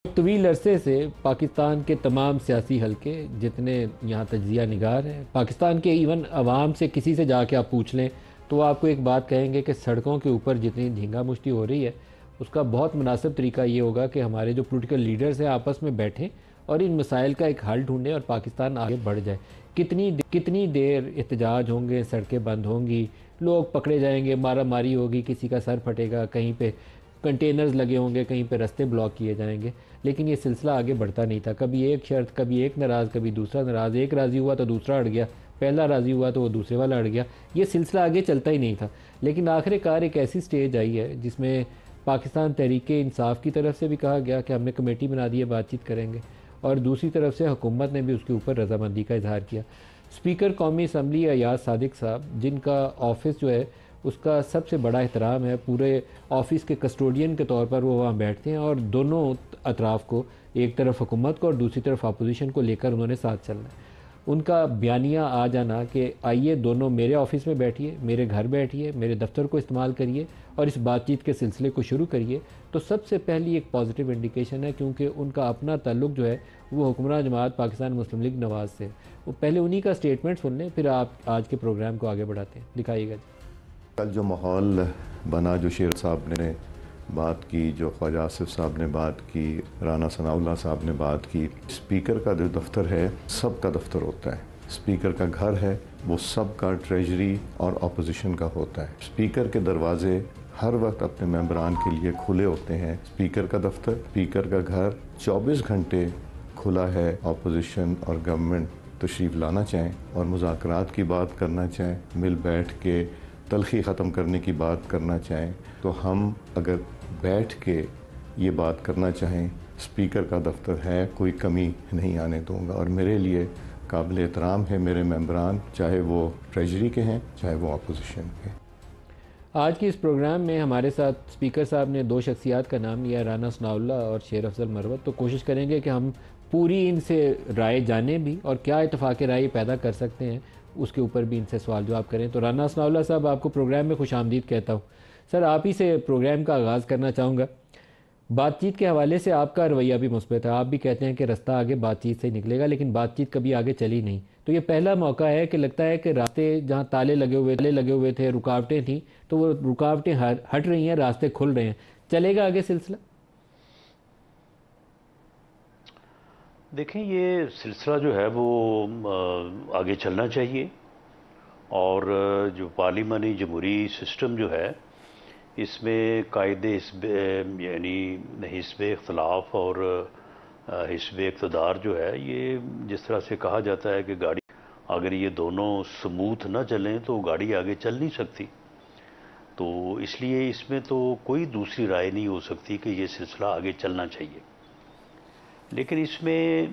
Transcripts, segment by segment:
طویل عرصے سے پاکستان کے تمام سیاسی حلقے جتنے یہاں تجزیہ نگار ہیں، پاکستان کے ایون عوام سے کسی سے جا کے آپ پوچھ لیں تو وہ آپ کو ایک بات کہیں گے کہ سڑکوں کے اوپر جتنی دھینگا مشتی ہو رہی ہے اس کا بہت مناسب طریقہ یہ ہوگا کہ ہمارے جو پولیٹیکل لیڈرز ہیں آپس میں بیٹھیں اور ان مسائل کا ایک حل ڈھونڈیں اور پاکستان آگے بڑھ جائے۔ کتنی دیر احتجاج ہوں گے، سڑکیں بند ہوں گی، لوگ پکڑے جائیں گے، مارا ماری ہوگی، کسی کا سر پھٹے گا، کہیں پہ کنٹینرز لگے ہوں گے، کہیں پہ رستے بلاک کیے جائیں گے، لیکن یہ سلسلہ آگے بڑھتا نہیں تھا۔ کبھی ایک شرط، کبھی ایک ناراض، کبھی دوسرا ناراض، ایک راضی ہوا تو دوسرا اڑ گیا، پہلا راضی ہوا تو وہ دوسرے والا اڑ گیا، یہ سلسلہ آگے چلتا ہی نہیں تھا۔ لیکن آخر کار ایک ایسی سٹیج آئی ہے جس میں پاکستان تحریک انصاف کی طرف سے بھی کہا گیا کہ ہم نے کمیٹی بنا دی ہے، بات چیت کریں گے، اور دوسری طرف سے حکومت نے بھی اس کے اوپر رضامندی کا اظہار کیا۔ اسپیکر قومی اسمبلی ایاز صادق صاحب، جن کا آفس جو ہے اس کا سب سے بڑا احترام ہے، پورے آفس کے کسٹوڈین کے طور پر وہ وہاں بیٹھتے ہیں اور دونوں اطراف کو، ایک طرف حکومت کو اور دوسری طرف اپوزیشن کو لے کر انہوں نے ساتھ چلنا ہے۔ ان کا بیانیہ آ جانا کہ آئیے دونوں میرے آفس میں بیٹھیے، میرے گھر بیٹھیے، میرے دفتر کو استعمال کریے اور اس بات چیت کے سلسلے کو شروع کریے، تو سب سے پہلی ایک پازیٹیو انڈیکیشن ہے، کیونکہ ان کا اپنا تعلق جو ہے وہ حکمراں جماعت پاکستان مسلم لیگ نواز سے۔ وہ پہلے انہی کا سٹیٹمنٹ سن لیں، پھر آپ آج کے پروگرام کو آگے بڑھاتے ہیں، دکھائیے گا جی۔ کل جو ماحول بنا، جو شیر صاحب نے بات کی، جو خواجہ آصف صاحب نے بات کی، رانا ثناء اللہ صاحب نے بات کی، اسپیکر کا جو دفتر ہے سب کا دفتر ہوتا ہے، اسپیکر کا گھر ہے وہ سب کا ٹریجری اور اپوزیشن کا ہوتا ہے۔ اسپیکر کے دروازے ہر وقت اپنے ممبران کے لیے کھلے ہوتے ہیں۔ اسپیکر کا دفتر، اسپیکر کا گھر 24 گھنٹے کھلا ہے۔ اپوزیشن اور گورنمنٹ تشریف لانا چاہیں اور مذاکرات کی بات کرنا چاہیں، مل بیٹھ کے تلخی ختم کرنے کی بات کرنا چاہیں، تو ہم اگر بیٹھ کے یہ بات کرنا چاہیں، اسپیکر کا دفتر ہے، کوئی کمی نہیں آنے دوں گا۔ اور میرے لیے قابل احترام ہے میرے ممبران، چاہے وہ ٹریجری کے ہیں چاہے وہ اپوزیشن کے ہیں۔ آج کی اس پروگرام میں ہمارے ساتھ اسپیکر صاحب نے دو شخصیات کا نام لیا، رانا ثناء اللہ اور شیر افضل مروت، تو کوشش کریں گے کہ ہم پوری ان سے رائے جانیں بھی اور کیا اتفاق رائے پیدا کر سکتے ہیں اس کے اوپر بھی ان سے سوال جواب کریں۔ تو رانا ثناء اللہ صاحب، آپ کو پروگرام میں خوش آمدید کہتا ہوں۔ سر، آپ ہی سے پروگرام کا آغاز کرنا چاہوں گا۔ بات چیت کے حوالے سے آپ کا رویہ بھی مثبت ہے، آپ بھی کہتے ہیں کہ رستہ آگے بات چیت سے ہی نکلے گا، لیکن بات چیت کبھی آگے چلی نہیں۔ تو یہ پہلا موقع ہے کہ لگتا ہے کہ راستے جہاں تالے لگے ہوئے تھے، رکاوٹیں تھیں، تو وہ رکاوٹیں ہٹ رہی ہیں، راستے کھل رہے ہیں۔ چلے گا آگے سلسلہ؟ دیکھیں، یہ سلسلہ جو ہے وہ آگے چلنا چاہیے، اور جو پارلیمانی جمہوری سسٹم جو ہے اس میں قائد حزب، یعنی حزب اختلاف اور حزب اقتدار جو ہے، یہ جس طرح سے کہا جاتا ہے کہ گاڑی اگر یہ دونوں سموتھ نہ چلیں تو گاڑی آگے چل نہیں سکتی، تو اس لیے اس میں تو کوئی دوسری رائے نہیں ہو سکتی کہ یہ سلسلہ آگے چلنا چاہیے۔ لیکن اس میں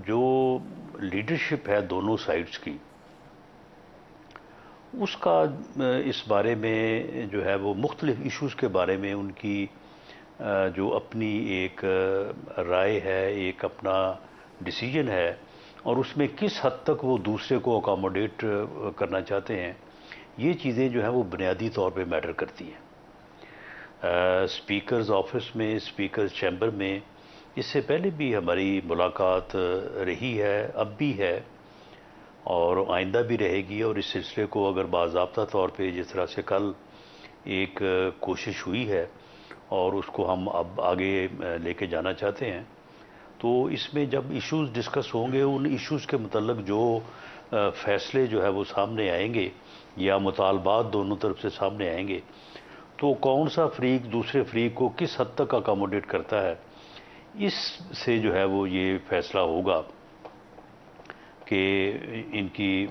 جو لیڈرشپ ہے دونوں سائیڈز کی، اس کا اس بارے میں جو ہے وہ مختلف ایشوز کے بارے میں ان کی جو اپنی ایک رائے ہے، ایک اپنا ڈیسیجن ہے، اور اس میں کس حد تک وہ دوسرے کو اکاموڈیٹ کرنا چاہتے ہیں، یہ چیزیں جو ہیں وہ بنیادی طور پہ میٹر کرتی ہیں۔ اسپیکرز آفس میں، اسپیکرز چیمبر میں اس سے پہلے بھی ہماری ملاقات رہی ہے، اب بھی ہے اور آئندہ بھی رہے گی، اور اس سلسلے کو اگر باضابطہ طور پہ جس طرح سے کل ایک کوشش ہوئی ہے اور اس کو ہم اب آگے لے کے جانا چاہتے ہیں، تو اس میں جب ایشوز ڈسکس ہوں گے، ان ایشوز کے متعلق جو فیصلے جو ہے وہ سامنے آئیں گے یا مطالبات دونوں طرف سے سامنے آئیں گے، تو کون سا فریق دوسرے فریق کو کس حد تک اکاموڈیٹ کرتا ہے، اس سے جو ہے وہ یہ فیصلہ ہوگا کہ ان کی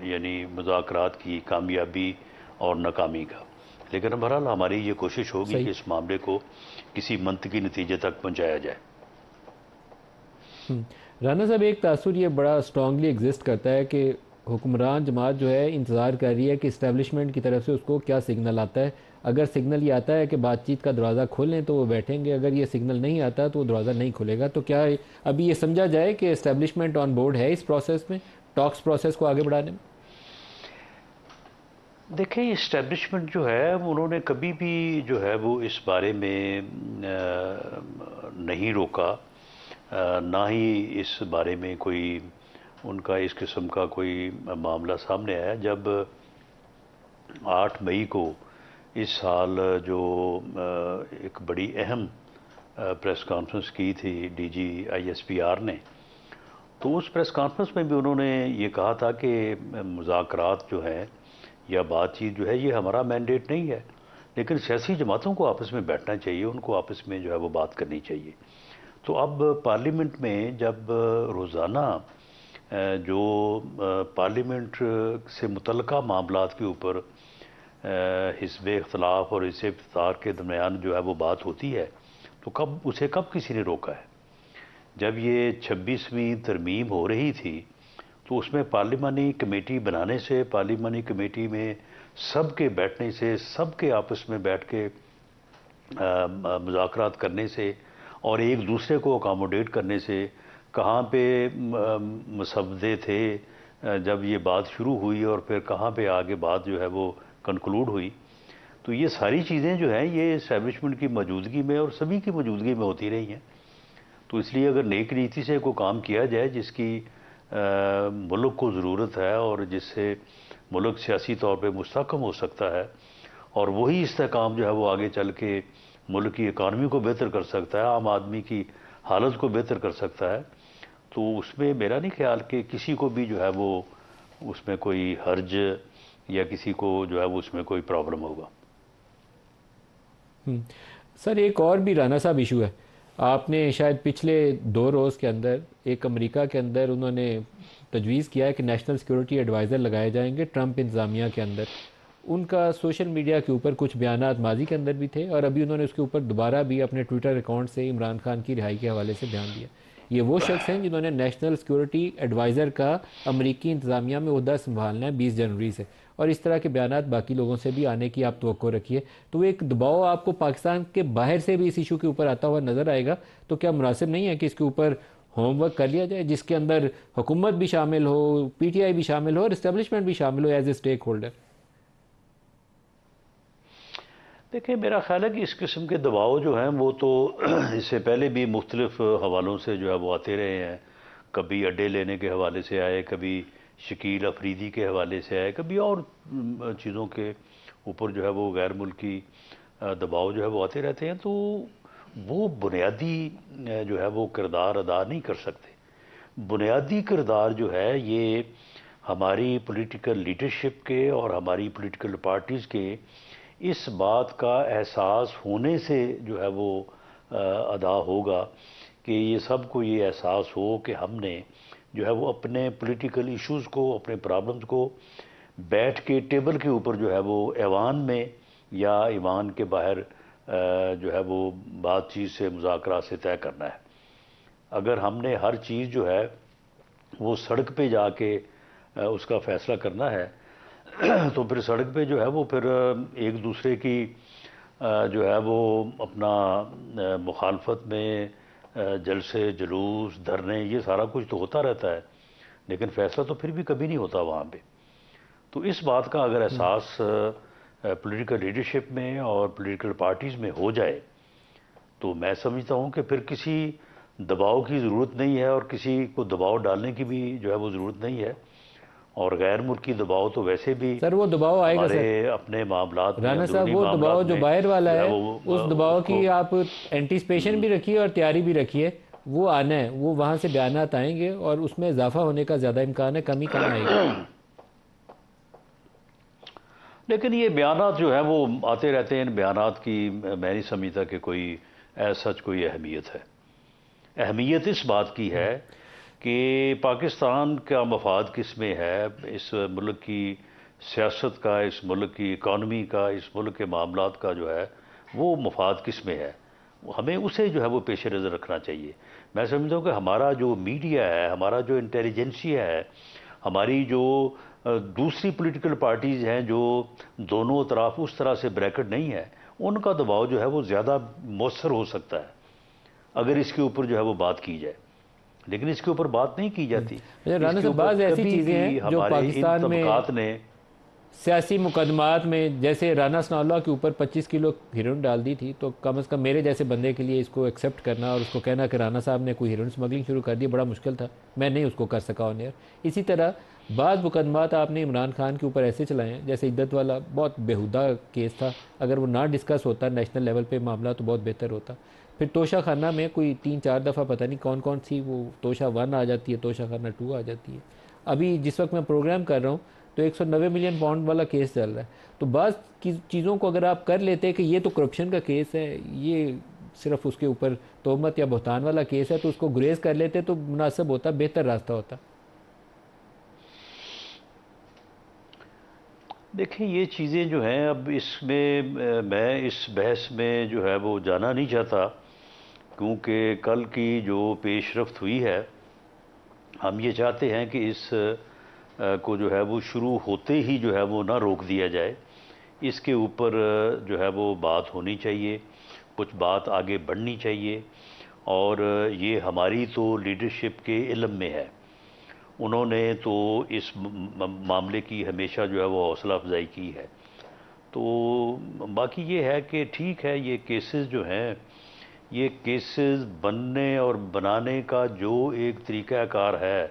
یعنی مذاکرات کی کامیابی اور ناکامی کا۔ لیکن بہرحال ہماری یہ کوشش ہوگی کہ اس معاملے کو کسی منطقی نتیجے تک پہنچایا جائے۔ رانا صاحب، ایک تاثر یہ بڑا اسٹرانگلی ایگزسٹ کرتا ہے کہ حکمران جماعت جو ہے انتظار کر رہی ہے کہ اسٹیبلشمنٹ کی طرف سے اس کو کیا سگنل آتا ہے۔ اگر سگنل یہ آتا ہے کہ بات چیت کا دروازہ کھولیں تو وہ بیٹھیں گے، اگر یہ سگنل نہیں آتا تو وہ دروازہ نہیں کھلے گا۔ تو کیا ابھی یہ سمجھا جائے کہ اسٹیبلشمنٹ آن بورڈ ہے اس پروسیس میں، ٹاکس پروسیس کو آگے بڑھانے میں؟ دیکھیں اسٹیبلشمنٹ جو ہے انہوں نے کبھی بھی جو ہے وہ اس بارے میں نہیں روکا، نہ ہی اس بارے میں کوئی ان کا اس قسم کا کوئی معاملہ سامنے آیا۔ جب 8 مئی کو اس سال جو ایک بڑی اہم پریس کانفرنس کی تھی D G I S P R نے، تو اس پریس کانفرنس میں بھی انہوں نے یہ کہا تھا کہ مذاکرات جو ہیں یا بات چیت جو ہے یہ ہمارا مینڈیٹ نہیں ہے، لیکن سیاسی جماعتوں کو آپس میں بیٹھنا چاہیے، ان کو آپس میں جو ہے وہ بات کرنی چاہیے۔ تو اب پارلیمنٹ میں جب روزانہ جو پارلیمنٹ سے متعلقہ معاملات کے اوپر حزب اختلاف اور حزب اقتدار کے درمیان جو ہے وہ بات ہوتی ہے، تو کب کسی نے روکا ہے؟ جب یہ 26ویں ترمیم ہو رہی تھی تو اس میں پارلیمانی کمیٹی بنانے سے، پارلیمانی کمیٹی میں سب کے بیٹھنے سے، سب کے آپس میں بیٹھ کے مذاکرات کرنے سے اور ایک دوسرے کو اکاموڈیٹ کرنے سے، کہاں پہ مسودے تھے جب یہ بات شروع ہوئی اور پھر کہاں پہ آگے بات جو ہے وہ کنکلوڈ ہوئی، تو یہ ساری چیزیں جو ہیں یہ اسٹیبلشمنٹ کی موجودگی میں اور سبھی کی موجودگی میں ہوتی رہی ہیں۔ تو اس لیے اگر نیک نیتی سے کوئی کام کیا جائے جس کی ملک کو ضرورت ہے اور جس سے ملک سیاسی طور پہ مستحکم ہو سکتا ہے، اور وہی استحکام جو ہے وہ آگے چل کے ملک کی اکانومی کو بہتر کر سکتا ہے، عام آدمی کی حالت کو بہتر کر سکتا ہے، تو اس میں میرا نہیں خیال کہ کسی کو بھی جو ہے وہ اس میں کوئی حرج یا کسی کو جو ہے وہ اس میں کوئی پرابلم ہوگا۔ سر ایک اور بھی رانا صاحب ایشو ہے، آپ نے شاید پچھلے 2 روز کے اندر ایک امریکہ کے اندر انہوں نے تجویز کیا ہے کہ نیشنل سیکورٹی ایڈوائزر لگائے جائیں گے ٹرمپ انتظامیہ کے اندر۔ ان کا سوشل میڈیا کے اوپر کچھ بیانات ماضی کے اندر بھی تھے اور ابھی انہوں نے اس کے اوپر دوبارہ بھی اپنے ٹویٹر اکاؤنٹ سے عمران خان کی رہائی کے حوالے سے بیان دیا۔ یہ وہ شخص ہیں جنہوں نے نیشنل سیکورٹی ایڈوائزر کا امریکی انتظامیہ میں عہدہ سنبھالنا ہے 20 جنوری سے، اور اس طرح کے بیانات باقی لوگوں سے بھی آنے کی آپ توقع رکھیے۔ تو ایک دباؤ آپ کو پاکستان کے باہر سے بھی اس ایشو کے اوپر آتا ہوا نظر آئے گا، تو کیا مناسب نہیں ہے کہ اس کے اوپر ہوم ورک کر لیا جائے جس کے اندر حکومت بھی شامل ہو، پی ٹی آئی بھی شامل ہو اور اسٹیبلشمنٹ بھی شامل ہو ایز اے اسٹیک ہولڈر؟ دیکھیں میرا خیال ہے کہ اس قسم کے دباؤ جو ہیں وہ تو اس سے پہلے بھی مختلف حوالوں سے جو ہے وہ آتے رہے ہیں، کبھی اڈے لینے کے حوالے سے آئے، کبھی شکیل افریدی کے حوالے سے آئے، کبھی اور چیزوں کے اوپر جو ہے وہ غیر ملکی دباؤ جو ہے وہ آتے رہتے ہیں، تو وہ بنیادی جو ہے وہ کردار ادا نہیں کر سکتے۔ بنیادی کردار جو ہے یہ ہماری پولیٹیکل لیڈرشپ کے اور ہماری پولیٹیکل پارٹیز کے اس بات کا احساس ہونے سے جو ہے وہ ادا ہوگا کہ یہ سب کو یہ احساس ہو کہ ہم نے جو ہے وہ اپنے پولیٹیکل ایشوز کو، اپنے پرابلمز کو بیٹھ کے ٹیبل کے اوپر جو ہے وہ ایوان میں یا ایوان کے باہر جو ہے وہ بات چیت سے، مذاکرات سے طے کرنا ہے۔ اگر ہم نے ہر چیز جو ہے وہ سڑک پہ جا کے اس کا فیصلہ کرنا ہے تو پھر سڑک پہ جو ہے وہ پھر ایک دوسرے کی جو ہے وہ اپنا مخالفت میں جلسے، جلوس، دھرنے، یہ سارا کچھ تو ہوتا رہتا ہے، لیکن فیصلہ تو پھر بھی کبھی نہیں ہوتا وہاں پہ۔ تو اس بات کا اگر احساس پولیٹیکل لیڈرشپ میں اور پولیٹیکل پارٹیز میں ہو جائے تو میں سمجھتا ہوں کہ پھر کسی دباؤ کی ضرورت نہیں ہے اور کسی کو دباؤ ڈالنے کی بھی جو ہے وہ ضرورت نہیں ہے، اور غیر ملکی دباؤ تو ویسے بھی سر وہ دباؤ آئے گا ہمارے اپنے معاملات میں، رانا صاحب، اندرونی وہ دباؤ معاملات جو میں باہر والا ہے اس دباؤ اس کو کی آپ اینٹیسپیشن بھی رکھیے اور تیاری بھی رکھیے، وہ آنا ہے، وہ وہاں سے بیانات آئیں گے اور اس میں اضافہ ہونے کا زیادہ امکان ہے، کمی کم آئے گی۔ لیکن یہ بیانات جو ہیں وہ آتے رہتے ہیں، ان بیانات کی میں نہیں سمجھتا کہ کوئی ایز سچ کوئی اہمیت ہے۔ اہمیت اس بات کی ہے کہ پاکستان کا مفاد کس میں ہے، اس ملک کی سیاست کا، اس ملک کی اکانومی کا، اس ملک کے معاملات کا جو ہے وہ مفاد کس میں ہے، ہمیں اسے جو ہے وہ پیش نظر رکھنا چاہیے۔ میں سمجھتا ہوں کہ ہمارا جو میڈیا ہے، ہمارا جو انٹیلیجنسیا ہے، ہماری جو دوسری پولیٹیکل پارٹیز ہیں جو دونوں اطراف اس طرح سے بریکٹ نہیں ہے، ان کا دباؤ جو ہے وہ زیادہ مؤثر ہو سکتا ہے اگر اس کے اوپر جو ہے وہ بات کی جائے، لیکن اس کے اوپر بات نہیں کی جاتی۔ اس رانا کے صاحب، اوپر بعض ایسی کبھی چیزیں ہیں بھی جو ہمارے ان پاکستان میں طبقات نے سیاسی مقدمات میں جیسے رانا ثناء اللہ کے اوپر 25 کلو ہیروئن ڈال دی تھی، تو کم از کم میرے جیسے بندے کے لیے اس کو ایکسیپٹ کرنا اور اس کو کہنا کہ رانا صاحب نے کوئی ہیروئن سمگلنگ شروع کر دی بڑا مشکل تھا، میں نہیں اس کو کر سکا آن ایئر۔ اسی طرح بعض مقدمات آپ نے عمران خان کے اوپر ایسے چلائے ہیں، جیسے عدت والا بہت بیہودہ کیس تھا، اگر وہ نہ ڈسکس ہوتا نیشنل لیول پہ معاملہ تو بہت بہتر ہوتا۔ پھر توشہ خانہ میں کوئی 3-4 دفعہ پتہ نہیں کون کون سی وہ توشہ 1 آ جاتی ہے، توشہ خانہ 2 آ جاتی ہے۔ ابھی جس وقت میں پروگرام کر رہا ہوں تو 190 ملین پاؤنڈ والا کیس چل رہا ہے۔ تو بعض چیزوں کو اگر آپ کر لیتے کہ یہ تو کرپشن کا کیس ہے، یہ صرف اس کے اوپر تہمت یا بہتان والا کیس ہے، تو اس کو گریز کر لیتے تو مناسب ہوتا، بہتر راستہ ہوتا۔ دیکھیں یہ چیزیں جو ہیں، اب اس میں میں اس بحث میں جو ہے وہ جانا نہیں چاہتا، کیونکہ کل کی جو پیش رفت ہوئی ہے، ہم یہ چاہتے ہیں کہ اس کو جو ہے وہ شروع ہوتے ہی جو ہے وہ نہ روک دیا جائے، اس کے اوپر جو ہے وہ بات ہونی چاہیے، کچھ بات آگے بڑھنی چاہیے، اور یہ ہماری تو لیڈرشپ کے علم میں ہے، انہوں نے تو اس معاملے کی ہمیشہ جو ہے وہ حوصلہ افزائی کی ہے۔ تو باقی یہ ہے کہ ٹھیک ہے، یہ کیسز جو ہیں، یہ کیسز بننے اور بنانے کا جو ایک طریقہ کار ہے،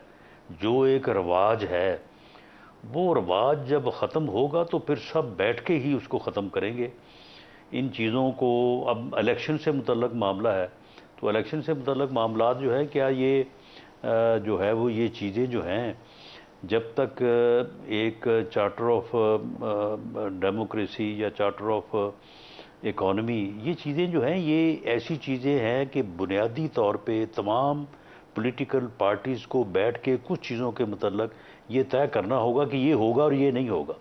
جو ایک رواج ہے، وہ رواج جب ختم ہوگا تو پھر سب بیٹھ کے ہی اس کو ختم کریں گے۔ ان چیزوں کو اب الیکشن سے متعلق معاملہ ہے، تو الیکشن سے متعلق معاملات جو ہے، کیا یہ جو ہے وہ یہ چیزیں جو ہیں، جب تک ایک چارٹر آف ڈیموکریسی یا چارٹر آف اکانومی، یہ چیزیں جو ہیں، یہ ایسی چیزیں ہیں کہ بنیادی طور پہ تمام پولیٹیکل پارٹیز کو بیٹھ کے کچھ چیزوں کے متعلق یہ طے کرنا ہوگا کہ یہ ہوگا اور یہ نہیں ہوگا۔